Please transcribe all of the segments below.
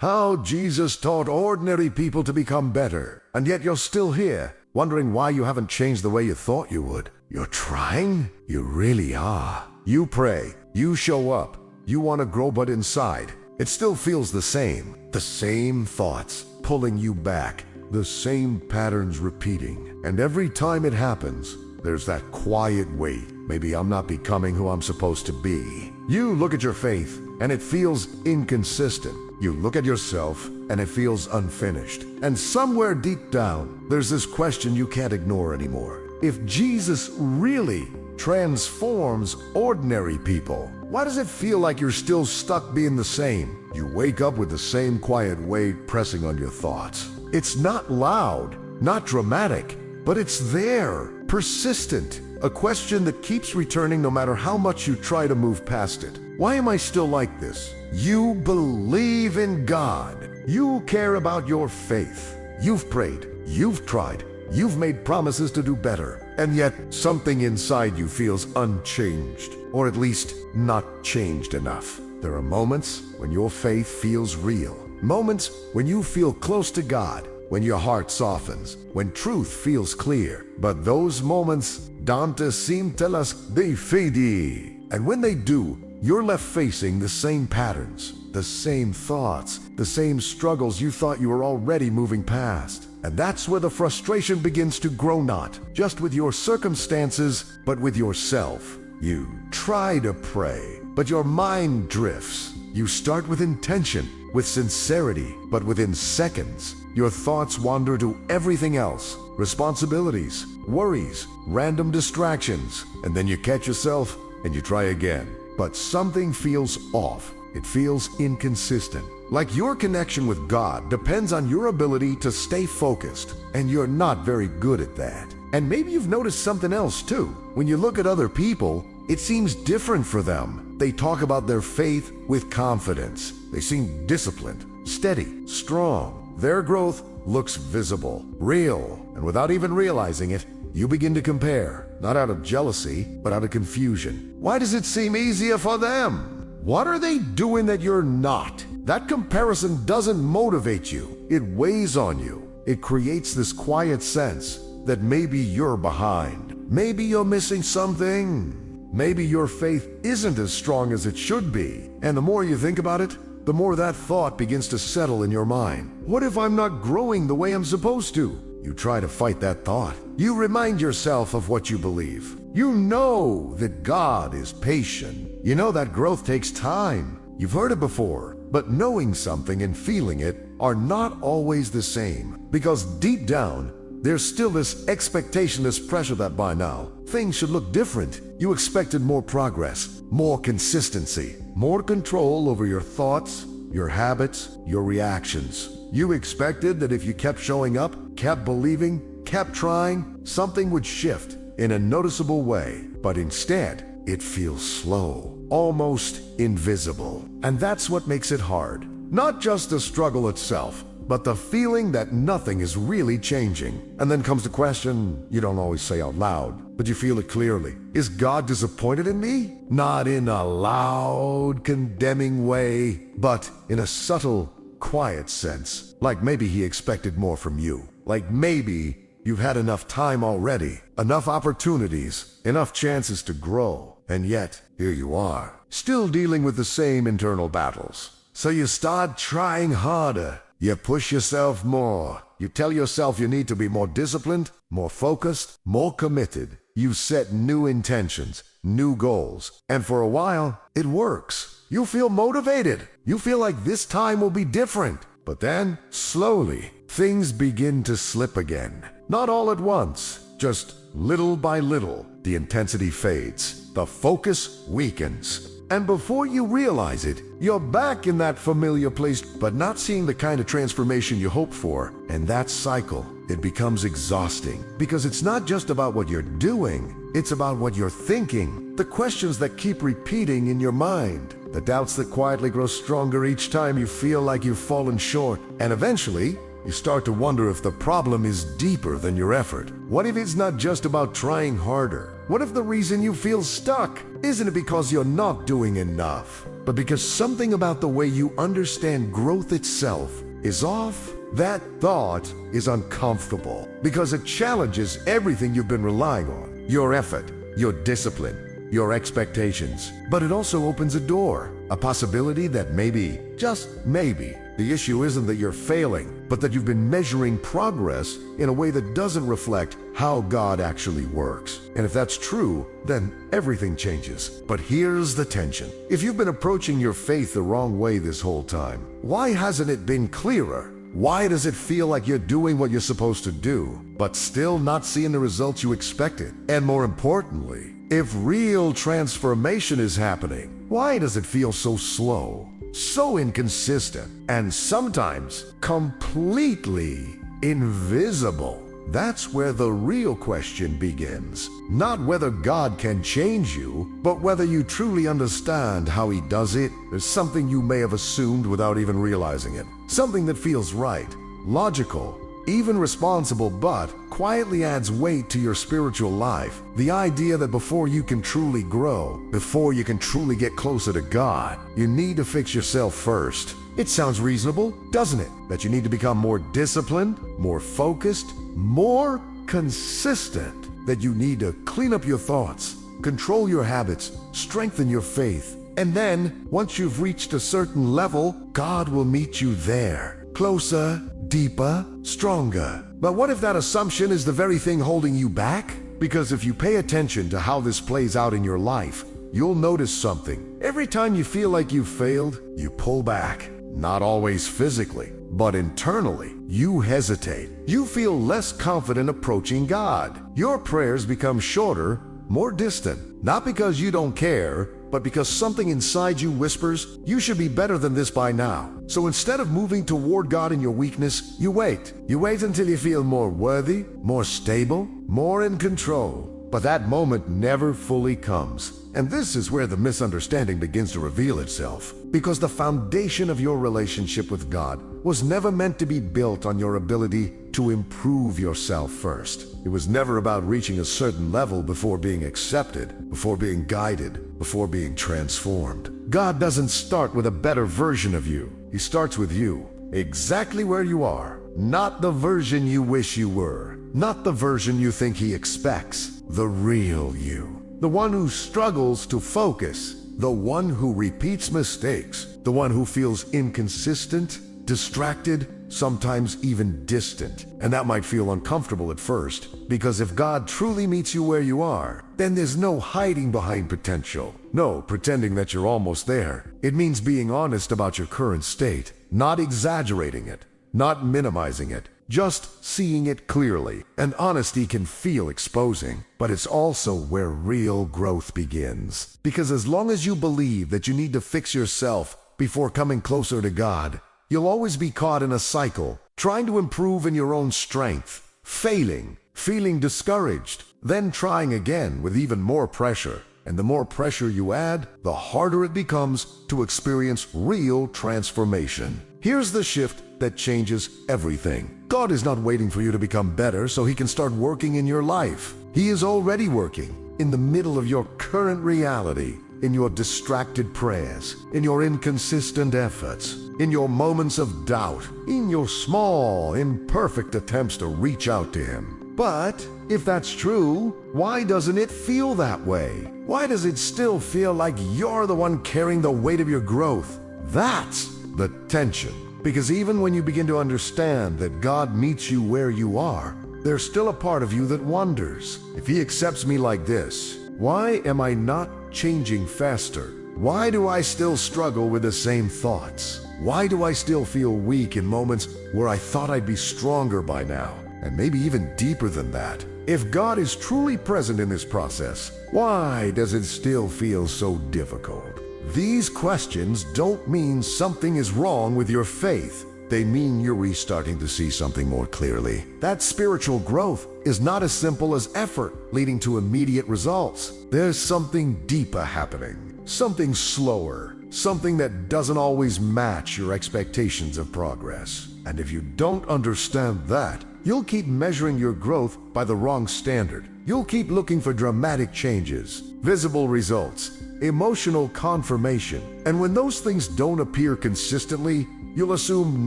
How Jesus taught ordinary people to become better, and yet you're still here, wondering why you haven't changed the way you thought you would. You're trying? You really are. You pray, you show up, you want to grow, but inside, it still feels the same. The same thoughts pulling you back, the same patterns repeating. And every time it happens, there's that quiet weight. Maybe I'm not becoming who I'm supposed to be. You look at your faith, and it feels inconsistent. You look at yourself, and it feels unfinished. And somewhere deep down, there's this question you can't ignore anymore. If Jesus really transforms ordinary people, why does it feel like you're still stuck being the same? You wake up with the same quiet weight pressing on your thoughts. It's not loud, not dramatic, but it's there, persistent. A question that keeps returning no matter how much you try to move past it. Why am I still like this? You believe in God. You care about your faith. You've prayed. You've tried. You've made promises to do better. And yet something inside you feels unchanged, or at least not changed enough. There are moments when your faith feels real. Moments when you feel close to God, when your heart softens, when truth feels clear. But those moments don't seem tell us they fade. And when they do, you're left facing the same patterns, the same thoughts, the same struggles you thought you were already moving past. And that's where the frustration begins to grow, not just with your circumstances, but with yourself. You try to pray, but your mind drifts. You start with intention, with sincerity, but within seconds, your thoughts wander to everything else. Responsibilities, worries, random distractions. And then you catch yourself and you try again. But something feels off. It feels inconsistent. Like your connection with God depends on your ability to stay focused, and you're not very good at that. And maybe you've noticed something else too. When you look at other people, it seems different for them. They talk about their faith with confidence. They seem disciplined, steady, strong. Their growth looks visible, real, and without even realizing it, you begin to compare, not out of jealousy, but out of confusion. Why does it seem easier for them? What are they doing that you're not? That comparison doesn't motivate you. It weighs on you. It creates this quiet sense that maybe you're behind. Maybe you're missing something. Maybe your faith isn't as strong as it should be. And the more you think about it, the more that thought begins to settle in your mind. What if I'm not growing the way I'm supposed to? You try to fight that thought. You remind yourself of what you believe. You know that God is patient. You know that growth takes time. You've heard it before. But knowing something and feeling it are not always the same. Because deep down, there's still this expectation, this pressure that by now, things should look different. You expected more progress, more consistency, more control over your thoughts, your habits, your reactions. You expected that if you kept showing up, kept believing, kept trying, something would shift in a noticeable way. But instead, it feels slow, almost invisible. And that's what makes it hard. Not just the struggle itself, but the feeling that nothing is really changing. And then comes the question you don't always say out loud, but you feel it clearly. Is God disappointed in me? Not in a loud, condemning way, but in a subtle, quiet sense. Like maybe he expected more from you. Like maybe you've had enough time already, enough opportunities, enough chances to grow. And yet, here you are, still dealing with the same internal battles. So you start trying harder. You push yourself more. You tell yourself you need to be more disciplined, more focused, more committed. You set new intentions, new goals. And for a while, it works. You feel motivated. You feel like this time will be different. But then, slowly, things begin to slip again. Not all at once, just little by little. The intensity fades. The focus weakens. And before you realize it, you're back in that familiar place, but not seeing the kind of transformation you hoped for. And that cycle, it becomes exhausting. Because it's not just about what you're doing, it's about what you're thinking. The questions that keep repeating in your mind. The doubts that quietly grow stronger each time you feel like you've fallen short. And eventually, You start to wonder if the problem is deeper than your effort. What if it's not just about trying harder? What if the reason you feel stuck isn't it because you're not doing enough, but because something about the way you understand growth itself is off? That thought is uncomfortable because it challenges everything you've been relying on, your effort, your discipline, your expectations. But it also opens a door, a possibility that maybe, just maybe, the issue isn't that you're failing, but that you've been measuring progress in a way that doesn't reflect how God actually works. And if that's true, then everything changes. But here's the tension. If you've been approaching your faith the wrong way this whole time, why hasn't it been clearer? Why does it feel like you're doing what you're supposed to do, but still not seeing the results you expected? And more importantly, if real transformation is happening, why does it feel so slow, so inconsistent, and sometimes completely invisible? That's where the real question begins. Not whether God can change you, but whether you truly understand how He does it. There's something you may have assumed without even realizing it. Something that feels right, logical, even responsible, but quietly adds weight to your spiritual life. The idea that before you can truly grow, before you can truly get closer to God, you need to fix yourself first. It sounds reasonable, doesn't it? That you need to become more disciplined, more focused, more consistent. That you need to clean up your thoughts, control your habits, strengthen your faith. And then, once you've reached a certain level, God will meet you there. Closer, deeper, stronger. But what if that assumption is the very thing holding you back? Because if you pay attention to how this plays out in your life, you'll notice something. Every time you feel like you've failed, you pull back. Not always physically, but internally. You hesitate. You feel less confident approaching God. Your prayers become shorter, more distant. Not because you don't care, but because something inside you whispers, you should be better than this by now. So instead of moving toward God in your weakness, you wait. You wait until you feel more worthy, more stable, more in control. But that moment never fully comes. And this is where the misunderstanding begins to reveal itself. Because the foundation of your relationship with God was never meant to be built on your ability to improve yourself first. It was never about reaching a certain level before being accepted, before being guided, before being transformed. God doesn't start with a better version of you. He starts with you, exactly where you are. Not the version you wish you were. Not the version you think He expects. The real you. The one who struggles to focus. The one who repeats mistakes. The one who feels inconsistent, distracted, sometimes even distant. And that might feel uncomfortable at first, because if God truly meets you where you are, then there's no hiding behind potential. No pretending that you're almost there. It means being honest about your current state, not exaggerating it, not minimizing it, just seeing it clearly. And honesty can feel exposing, but it's also where real growth begins. Because as long as you believe that you need to fix yourself before coming closer to God, you'll always be caught in a cycle, trying to improve in your own strength, failing, feeling discouraged, then trying again with even more pressure. And the more pressure you add, the harder it becomes to experience real transformation. Here's the shift that changes everything. God is not waiting for you to become better so He can start working in your life. He is already working in the middle of your current reality, in your distracted prayers, in your inconsistent efforts, in your moments of doubt, in your small, imperfect attempts to reach out to Him. But if that's true, why doesn't it feel that way? Why does it still feel like you're the one carrying the weight of your growth? That's the tension. Because even when you begin to understand that God meets you where you are, there's still a part of you that wonders, if He accepts me like this, why am I not changing faster? Why do I still struggle with the same thoughts? Why do I still feel weak in moments where I thought I'd be stronger by now? And maybe even deeper than that. If God is truly present in this process, why does it still feel so difficult? These questions don't mean something is wrong with your faith. They mean you're restarting to see something more clearly. That spiritual growth is not as simple as effort leading to immediate results. There's something deeper happening, something slower, something that doesn't always match your expectations of progress. And if you don't understand that, you'll keep measuring your growth by the wrong standard. You'll keep looking for dramatic changes, visible results, emotional confirmation. And when those things don't appear consistently, you'll assume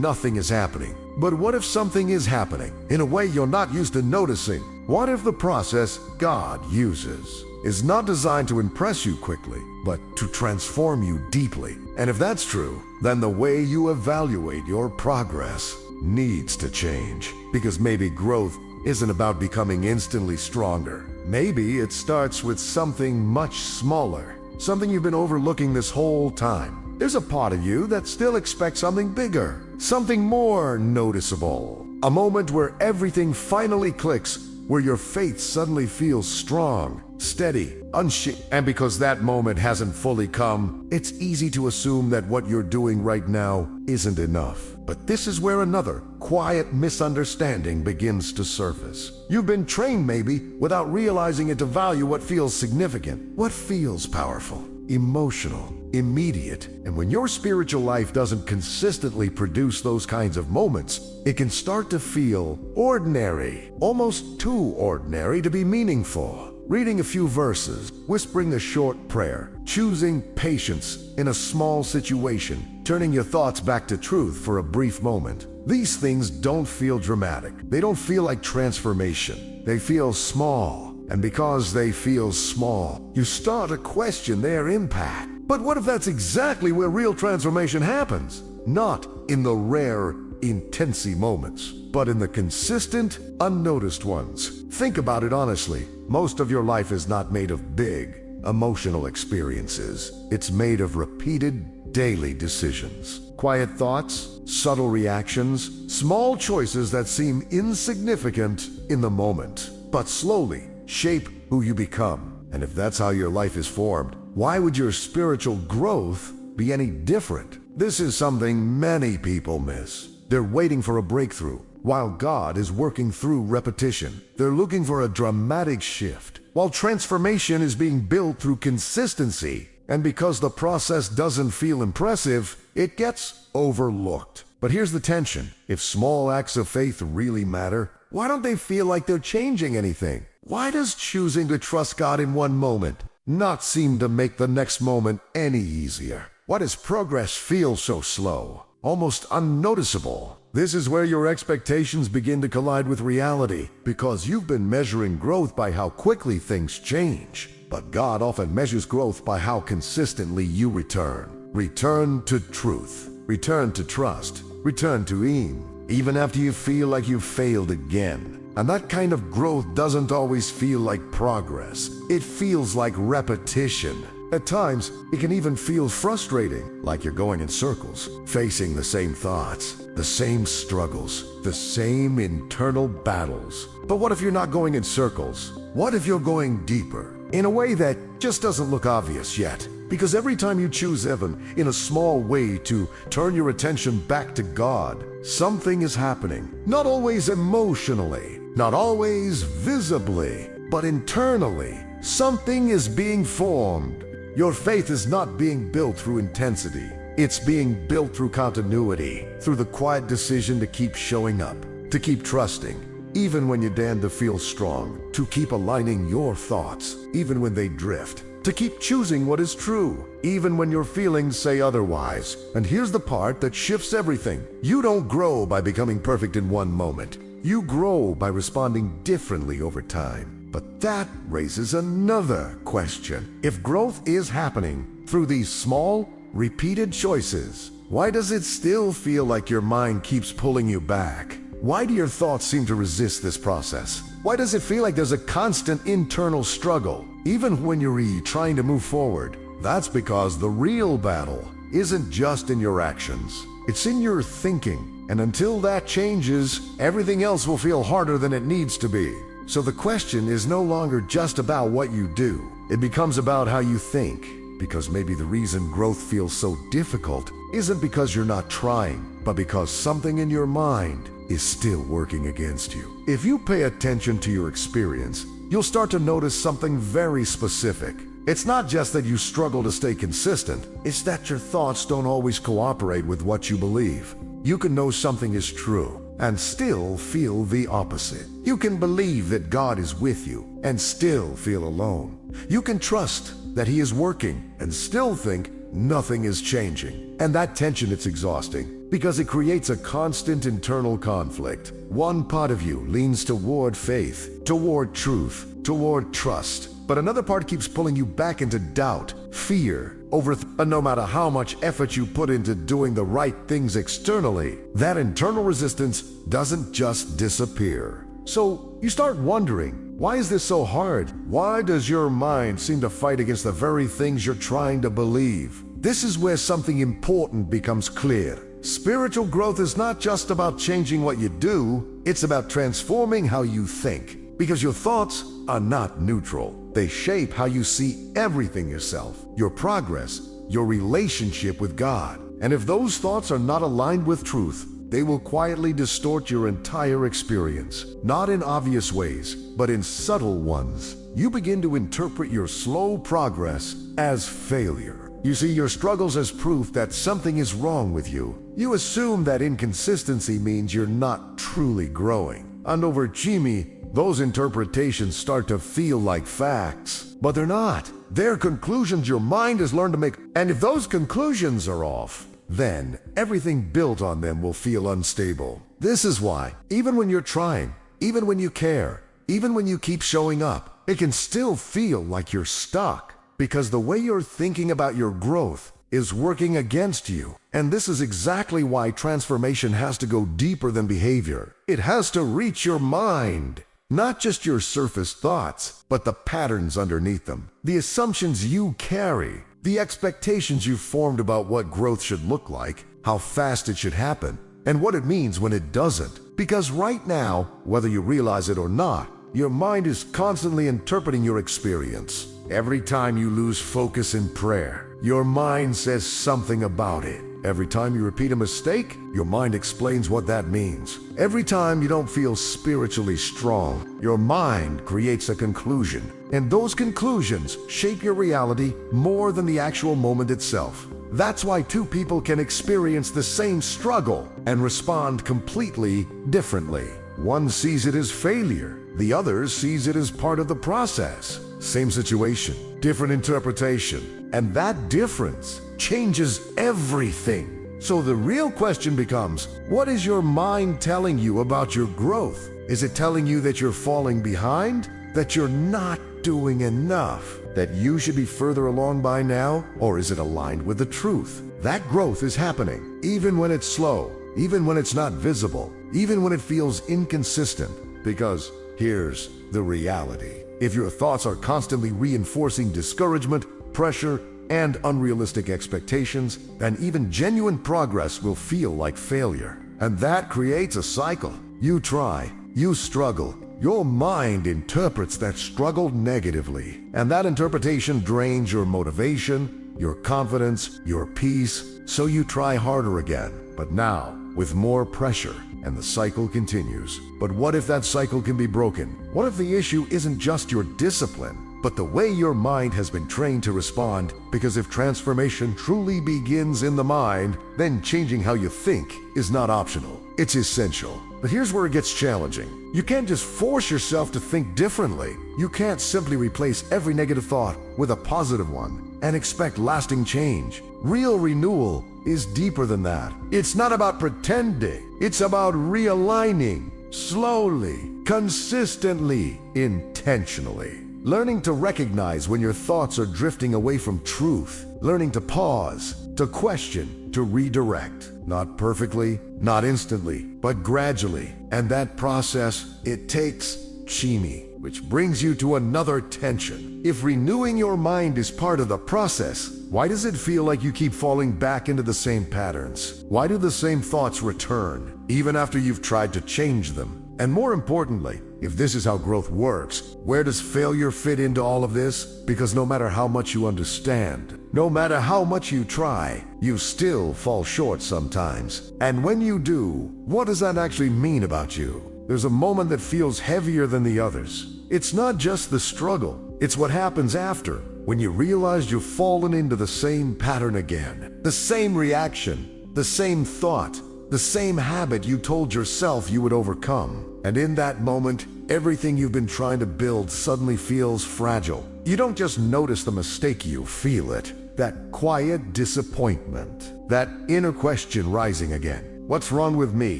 nothing is happening. But what if something is happening in a way you're not used to noticing? What if the process God uses is not designed to impress you quickly, but to transform you deeply? And if that's true, then the way you evaluate your progress needs to change. Because maybe growth isn't about becoming instantly stronger. Maybe it starts with something much smaller, something you've been overlooking this whole time. There's a part of you that still expects something bigger, something more noticeable. A moment where everything finally clicks, where your faith suddenly feels strong, steady, unshaken. And because that moment hasn't fully come, it's easy to assume that what you're doing right now isn't enough. But this is where another quiet misunderstanding begins to surface. You've been trained maybe without realizing it to value what feels significant, what feels powerful, emotional, immediate. And when your spiritual life doesn't consistently produce those kinds of moments, it can start to feel ordinary, almost too ordinary to be meaningful. Reading a few verses, whispering a short prayer, choosing patience in a small situation, turning your thoughts back to truth for a brief moment. These things don't feel dramatic. They don't feel like transformation. They feel small. And because they feel small, you start to question their impact. But what if that's exactly where real transformation happens? Not in the rare, intensy moments, but in the consistent, unnoticed ones. Think about it honestly. Most of your life is not made of big, emotional experiences. It's made of repeated, daily decisions. Quiet thoughts, subtle reactions, small choices that seem insignificant in the moment, but slowly shape who you become. And if that's how your life is formed, why would your spiritual growth be any different? This is something many people miss. They're waiting for a breakthrough, while God is working through repetition. They're looking for a dramatic shift, while transformation is being built through consistency. And because the process doesn't feel impressive, it gets overlooked. But here's the tension. If small acts of faith really matter, why don't they feel like they're changing anything? Why does choosing to trust God in one moment not seem to make the next moment any easier? Why does progress feel so slow, almost unnoticeable? This is where your expectations begin to collide with reality, because you've been measuring growth by how quickly things change. But God often measures growth by how consistently you return. Return to truth. Return to trust. Return to Him, even after you feel like you've failed again. And that kind of growth doesn't always feel like progress. It feels like repetition. At times, it can even feel frustrating, like you're going in circles, facing the same thoughts, the same struggles, the same internal battles. But what if you're not going in circles? What if you're going deeper, in a way that just doesn't look obvious yet? Because every time you choose heaven in a small way to turn your attention back to God, something is happening. Not always emotionally, not always visibly, but internally. Something is being formed. Your faith is not being built through intensity. It's being built through continuity, through the quiet decision to keep showing up, to keep trusting, even when you dare to feel strong, to keep aligning your thoughts, even when they drift, to keep choosing what is true, even when your feelings say otherwise. And here's the part that shifts everything. You don't grow by becoming perfect in one moment. You grow by responding differently over time. But that raises another question. If growth is happening through these small, repeated choices, why does it still feel like your mind keeps pulling you back? Why do your thoughts seem to resist this process? Why does it feel like there's a constant internal struggle, even when you're trying to move forward? That's because the real battle isn't just in your actions. It's in your thinking. And until that changes, everything else will feel harder than it needs to be. So the question is no longer just about what you do. It becomes about how you think. Because maybe the reason growth feels so difficult isn't because you're not trying, but because something in your mind is still working against you. If you pay attention to your experience, you'll start to notice something very specific. It's not just that you struggle to stay consistent, it's that your thoughts don't always cooperate with what you believe. You can know something is true and still feel the opposite. You can believe that God is with you and still feel alone. You can trust that He is working and still think nothing is changing. And that tension, it's exhausting because it creates a constant internal conflict. One part of you leans toward faith, toward truth, toward trust, but another part keeps pulling you back into doubt, fear, and no matter how much effort you put into doing the right things externally, that internal resistance doesn't just disappear. So you start wondering, why is this so hard? Why does your mind seem to fight against the very things you're trying to believe? This is where something important becomes clear. Spiritual growth is not just about changing what you do, it's about transforming how you think. Because your thoughts are not neutral. They shape how you see everything yourself, your progress, your relationship with God. And if those thoughts are not aligned with truth, they will quietly distort your entire experience. Not in obvious ways, but in subtle ones. You begin to interpret your slow progress as failure. You see your struggles as proof that something is wrong with you. You assume that inconsistency means you're not truly growing. And over Jimmy, those interpretations start to feel like facts, but they're not. They're conclusions your mind has learned to make. And if those conclusions are off, then everything built on them will feel unstable. This is why, even when you're trying, even when you care, even when you keep showing up, it can still feel like you're stuck, because the way you're thinking about your growth is working against you. And this is exactly why transformation has to go deeper than behavior. It has to reach your mind. Not just your surface thoughts, but the patterns underneath them. The assumptions you carry, the expectations you've formed about what growth should look like, how fast it should happen, and what it means when it doesn't. Because right now, whether you realize it or not, your mind is constantly interpreting your experience. Every time you lose focus in prayer, your mind says something about it. Every time you repeat a mistake, your mind explains what that means. Every time you don't feel spiritually strong, your mind creates a conclusion. And those conclusions shape your reality more than the actual moment itself. That's why two people can experience the same struggle and respond completely differently. One sees it as failure, the other sees it as part of the process. Same situation, different interpretation, and that difference changes everything. So the real question becomes, what is your mind telling you about your growth? Is it telling you that you're falling behind? That you're not doing enough? That you should be further along by now? Or is it aligned with the truth? That growth is happening, even when it's slow, even when it's not visible, even when it feels inconsistent. Because here's the reality. If your thoughts are constantly reinforcing discouragement, pressure, and unrealistic expectations, then even genuine progress will feel like failure. And that creates a cycle. You try, you struggle, your mind interprets that struggle negatively. And that interpretation drains your motivation, your confidence, your peace, so you try harder again. But now, with more pressure, and the cycle continues. But what if that cycle can be broken? What if the issue isn't just your discipline, but the way your mind has been trained to respond? Because if transformation truly begins in the mind, then changing how you think is not optional. It's essential. But here's where it gets challenging. You can't just force yourself to think differently. You can't simply replace every negative thought with a positive one and expect lasting change. Real renewal is deeper than that. It's not about pretending. It's about realigning, slowly, consistently, intentionally. Learning to recognize when your thoughts are drifting away from truth. Learning to pause, to question, to redirect. Not perfectly, not instantly, but gradually. And that process, it takes chimi, which brings you to another tension. If renewing your mind is part of the process, why does it feel like you keep falling back into the same patterns? Why do the same thoughts return, even after you've tried to change them? And more importantly, if this is how growth works, where does failure fit into all of this? Because no matter how much you understand, no matter how much you try, you still fall short sometimes. And when you do, what does that actually mean about you? there's a moment that feels heavier than the others. It's not just the struggle, it's what happens after, when you realize you've fallen into the same pattern again. The same reaction, the same thought, the same habit you told yourself you would overcome. And in that moment, everything you've been trying to build suddenly feels fragile. You don't just notice the mistake, you feel it. That quiet disappointment, that inner question rising again. What's wrong with me?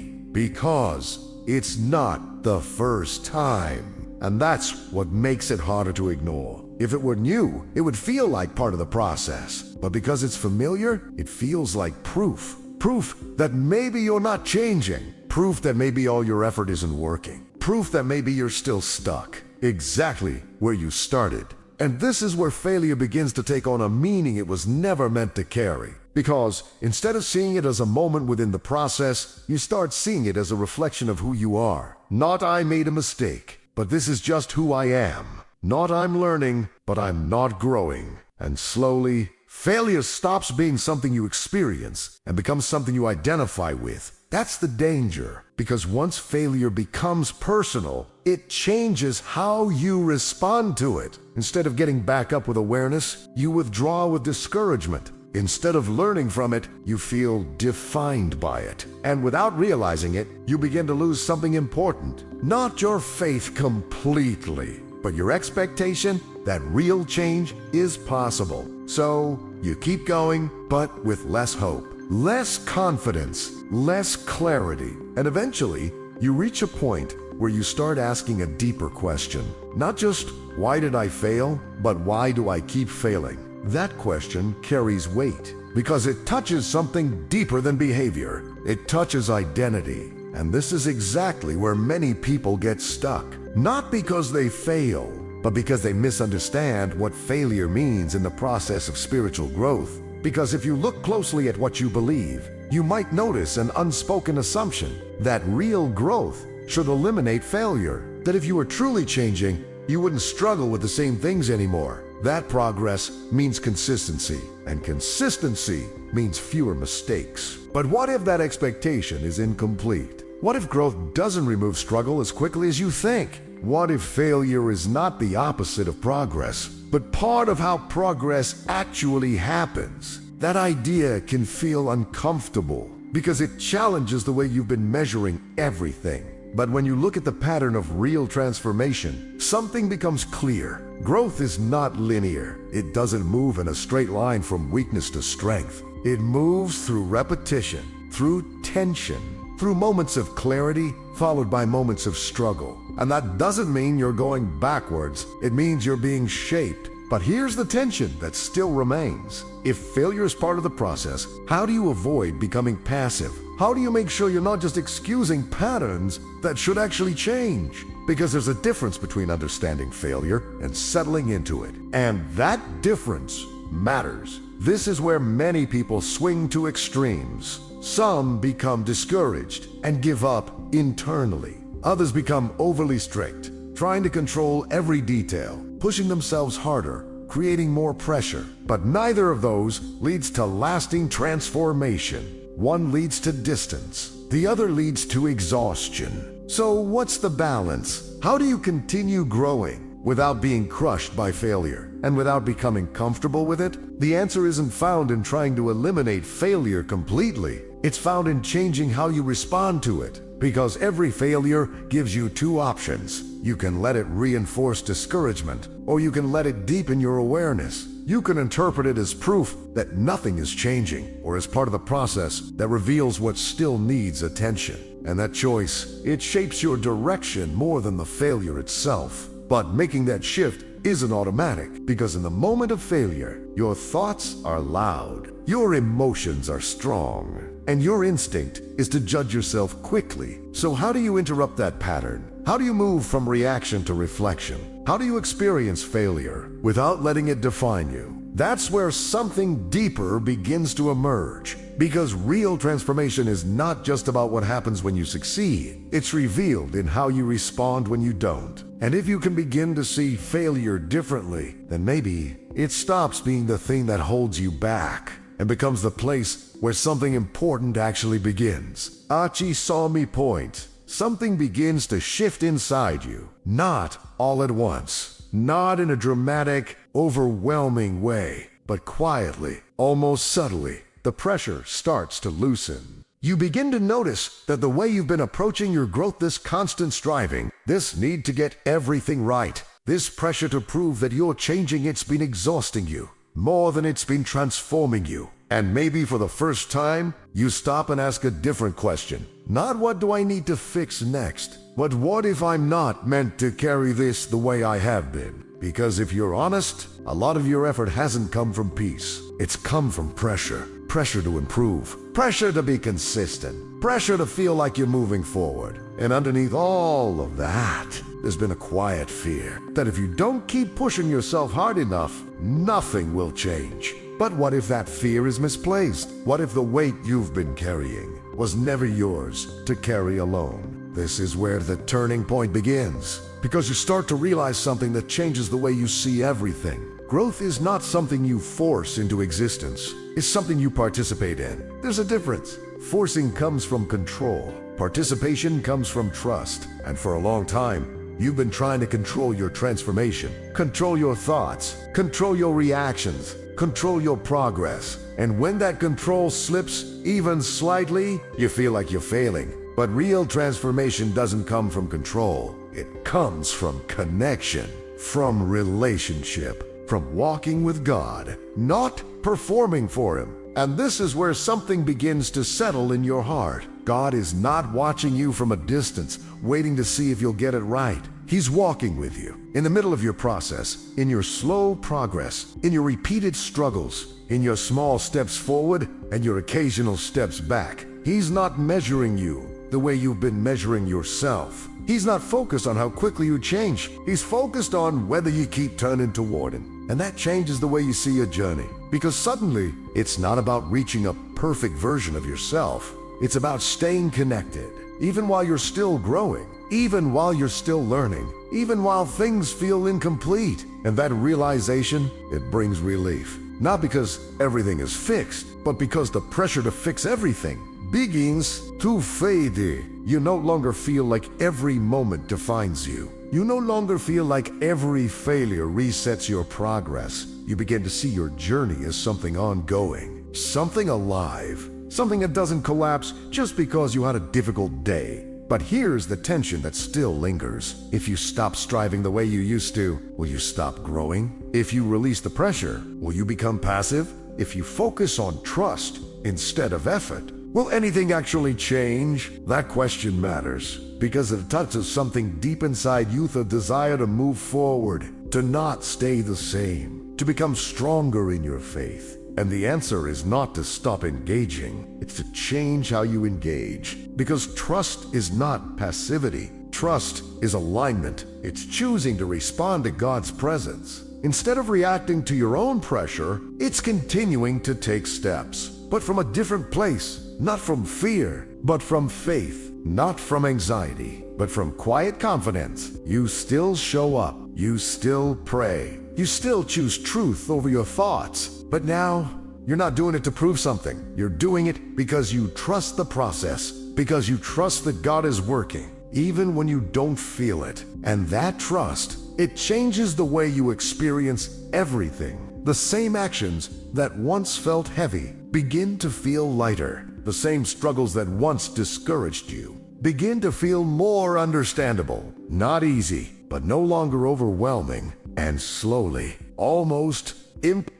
Because it's not the first time. And that's what makes it harder to ignore. If it were new, it would feel like part of the process. But because it's familiar, it feels like proof. Proof that maybe you're not changing. Proof that maybe all your effort isn't working. Proof that maybe you're still stuck, exactly where you started. And this is where failure begins to take on a meaning it was never meant to carry. Because instead of seeing it as a moment within the process, you start seeing it as a reflection of who you are. Not I made a mistake, but this is just who I am. Not I'm learning, but I'm not growing. And slowly, failure stops being something you experience and becomes something you identify with. That's the danger, because once failure becomes personal, it changes how you respond to it. Instead of getting back up with awareness, you withdraw with discouragement. Instead of learning from it, you feel defined by it. And without realizing it, you begin to lose something important. Not your faith completely, but your expectation that real change is possible. So you keep going, but with less hope, less confidence, less clarity. And eventually, you reach a point where you start asking a deeper question. Not just, why did I fail? But why do I keep failing? That question carries weight because it touches something deeper than behavior. It touches identity. And this is exactly where many people get stuck. Not because they fail, but because they misunderstand what failure means in the process of spiritual growth. Because if you look closely at what you believe, you might notice an unspoken assumption that real growth should eliminate failure. That if you were truly changing, you wouldn't struggle with the same things anymore. That progress means consistency, and consistency means fewer mistakes. But what if that expectation is incomplete? What if growth doesn't remove struggle as quickly as you think? What if failure is not the opposite of progress, but part of how progress actually happens? That idea can feel uncomfortable because it challenges the way you've been measuring everything. But when you look at the pattern of real transformation, something becomes clear. Growth is not linear. It doesn't move in a straight line from weakness to strength. It moves through repetition, through tension, through moments of clarity, followed by moments of struggle. And that doesn't mean you're going backwards. It means you're being shaped. But here's the tension that still remains. If failure is part of the process, how do you avoid becoming passive? How do you make sure you're not just excusing patterns that should actually change? Because there's a difference between understanding failure and settling into it. And that difference matters. This is where many people swing to extremes. Some become discouraged and give up internally. Others become overly strict, trying to control every detail, pushing themselves harder, creating more pressure. But neither of those leads to lasting transformation. One leads to distance, the other leads to exhaustion. So what's the balance? How do you continue growing without being crushed by failure and without becoming comfortable with it? The answer isn't found in trying to eliminate failure completely. It's found in changing how you respond to it. Because every failure gives you two options. You can let it reinforce discouragement, or you can let it deepen your awareness. You can interpret it as proof that nothing is changing, or as part of the process that reveals what still needs attention. And that choice, it shapes your direction more than the failure itself. But making that shift isn't automatic, because in the moment of failure, your thoughts are loud, your emotions are strong, and your instinct is to judge yourself quickly. So how do you interrupt that pattern? How do you move from reaction to reflection? How do you experience failure without letting it define you? That's where something deeper begins to emerge. Because real transformation is not just about what happens when you succeed. It's revealed in how you respond when you don't. And if you can begin to see failure differently, then maybe it stops being the thing that holds you back and becomes the place where something important actually begins. Achi saw me point. something begins to shift inside you. Not all at once, not in a dramatic, overwhelming way, but quietly, almost subtly, the pressure starts to loosen. You begin to notice that the way you've been approaching your growth, this constant striving, this need to get everything right, this pressure to prove that you're changing, it's been exhausting you more than it's been transforming you. And maybe for the first time, you stop and ask a different question. Not what do I need to fix next, but what if I'm not meant to carry this the way I have been? Because if you're honest, a lot of your effort hasn't come from peace. It's come from pressure. Pressure to improve. Pressure to be consistent. Pressure to feel like you're moving forward. And underneath all of that, there's been a quiet fear that if you don't keep pushing yourself hard enough, nothing will change. But what if that fear is misplaced? What if the weight you've been carrying was never yours to carry alone? This is where the turning point begins, because you start to realize something that changes the way you see everything. Growth is not something you force into existence. It's something you participate in. There's a difference. Forcing comes from control. Participation comes from trust. And for a long time, you've been trying to control your transformation, control your thoughts, control your reactions, control your progress. And when that control slips even slightly, you feel like you're failing. But real transformation doesn't come from control. It comes from connection, from relationship, from walking with God, not performing for Him. And this is where something begins to settle in your heart. God is not watching you from a distance, waiting to see if you'll get it right. He's walking with you in the middle of your process, in your slow progress, in your repeated struggles, in your small steps forward and your occasional steps back. He's not measuring you the way you've been measuring yourself. He's not focused on how quickly you change. He's focused on whether you keep turning toward Him. And that changes the way you see your journey. Because suddenly, it's not about reaching a perfect version of yourself. It's about staying connected, even while you're still growing, even while you're still learning, even while things feel incomplete. And that realization, it brings relief. Not because everything is fixed, but because the pressure to fix everything begins to fade. You no longer feel like every moment defines you. You no longer feel like every failure resets your progress. You begin to see your journey as something ongoing, something alive, something that doesn't collapse just because you had a difficult day. But here's the tension that still lingers. If you stop striving the way you used to, will you stop growing? If you release the pressure, will you become passive? If you focus on trust instead of effort, will anything actually change? That question matters because it touches something deep inside you, the desire to move forward, to not stay the same, to become stronger in your faith. And the answer is not to stop engaging, it's to change how you engage. Because trust is not passivity. Trust is alignment. It's choosing to respond to God's presence. Instead of reacting to your own pressure, it's continuing to take steps, but from a different place. Not from fear, but from faith. Not from anxiety, but from quiet confidence. You still show up. You still pray. You still choose truth over your thoughts. But now, you're not doing it to prove something. You're doing it because you trust the process, because you trust that God is working, even when you don't feel it. And that trust, it changes the way you experience everything. The same actions that once felt heavy begin to feel lighter. The same struggles that once discouraged you begin to feel more understandable. Not easy, but no longer overwhelming. And slowly, almost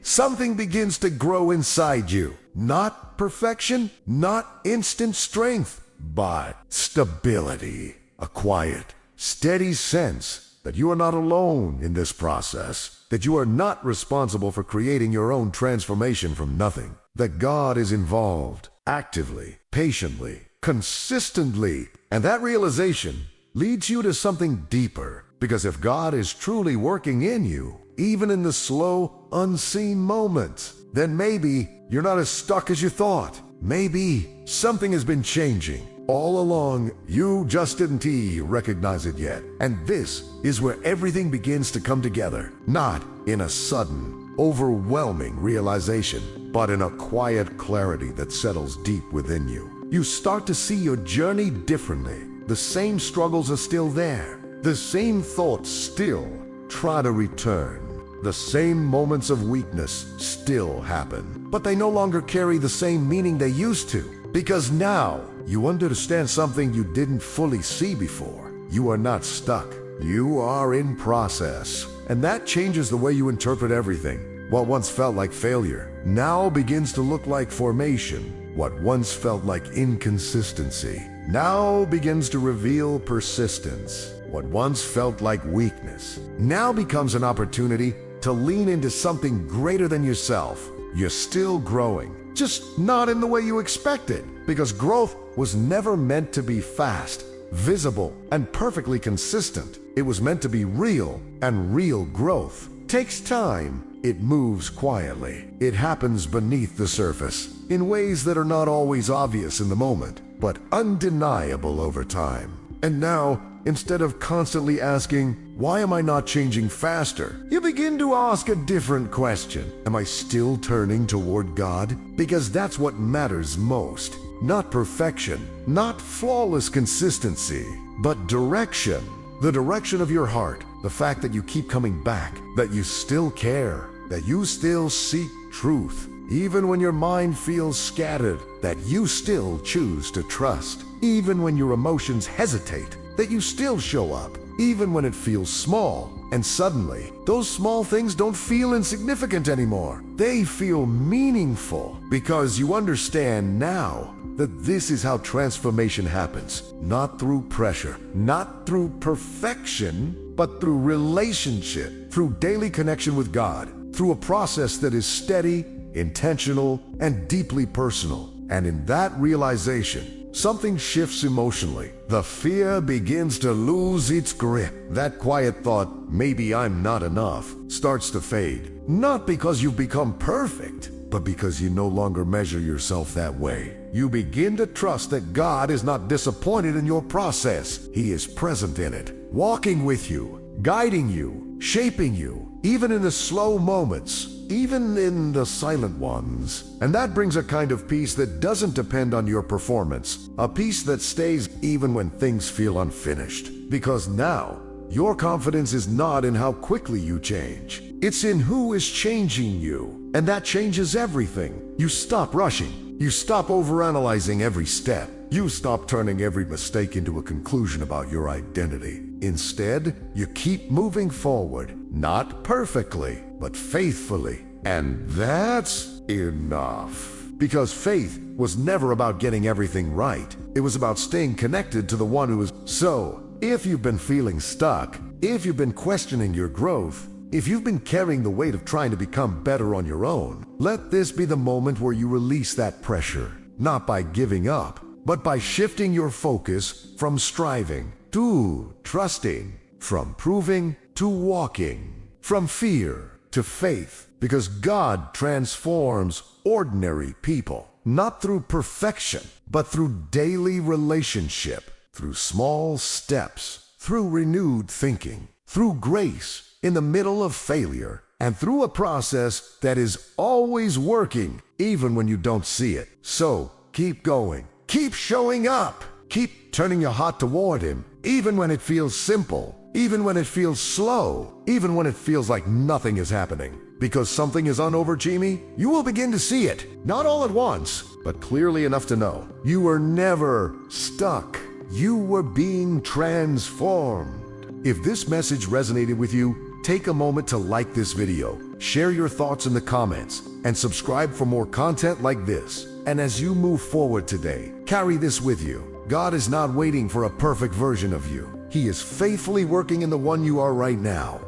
something begins to grow inside you. Not perfection, not instant strength, but stability. A quiet, steady sense that you are not alone in this process, that you are not responsible for creating your own transformation from nothing, that God is involved actively, patiently, consistently. And that realization leads you to something deeper. Because if God is truly working in you, even in the slow, unseen moments, then maybe you're not as stuck as you thought. Maybe something has been changing all along. You just didn't recognize it yet. And this is where everything begins to come together. Not in a sudden, overwhelming realization, but in a quiet clarity that settles deep within you. You start to see your journey differently. the same struggles are still there. The same thoughts still try to return. The same moments of weakness still happen, but they no longer carry the same meaning they used to. Because now you understand something you didn't fully see before. You are not stuck. You are in process. And that changes the way you interpret everything. What once felt like failure now begins to look like formation. What once felt like inconsistency now begins to reveal persistence. What once felt like weakness now becomes an opportunity to lean into something greater than yourself. You're still growing, just not in the way you expected, because growth was never meant to be fast, visible, and perfectly consistent. It was meant to be real, and real growth takes time. It moves quietly. It happens beneath the surface, in ways that are not always obvious in the moment, but undeniable over time. And now, instead of constantly asking, why am I not changing faster? You begin to ask a different question. Am I still turning toward God? Because that's what matters most. Not perfection, not flawless consistency, but direction. The direction of your heart, the fact that you keep coming back, that you still care, that you still seek truth, even when your mind feels scattered, that you still choose to trust, even when your emotions hesitate, that you still show up, even when it feels small. And suddenly, those small things don't feel insignificant anymore. They feel meaningful, because you understand now that this is how transformation happens. Not through pressure, not through perfection, but through relationship, through daily connection with God, through a process that is steady, intentional, and deeply personal. And in that realization, something shifts emotionally. The fear begins to lose its grip. That quiet thought, maybe I'm not enough, starts to fade. Not because you've become perfect, but because you no longer measure yourself that way. You begin to trust that God is not disappointed in your process. He is present in it, walking with you, guiding you, shaping you, even in the slow moments, even in the silent ones. And that brings a kind of peace that doesn't depend on your performance, a peace that stays even when things feel unfinished. Because now, your confidence is not in how quickly you change. It's in who is changing you. And that changes everything. You stop rushing. You stop overanalyzing every step. You stop turning every mistake into a conclusion about your identity. Instead, you keep moving forward, not perfectly, but faithfully. And that's enough. Because faith was never about getting everything right. It was about staying connected to the one who is. So, if you've been feeling stuck, if you've been questioning your growth, if you've been carrying the weight of trying to become better on your own, let this be the moment where you release that pressure. Not by giving up, but by shifting your focus from striving to trusting, from proving to walking, from fear to faith. Because God transforms ordinary people, not through perfection, but through daily relationship, through small steps, through renewed thinking, through grace in the middle of failure, and through a process that is always working, even when you don't see it. So, keep going. Keep showing up. Keep turning your heart toward Him, even when it feels simple, even when it feels slow, even when it feels like nothing is happening. Because something is unoverachiever, you will begin to see it, not all at once, but clearly enough to know you were never stuck. You were being transformed. If this message resonated with you, take a moment to like this video, share your thoughts in the comments, and subscribe for more content like this. And as you move forward today, carry this with you. God is not waiting for a perfect version of you. He is faithfully working in the one you are right now.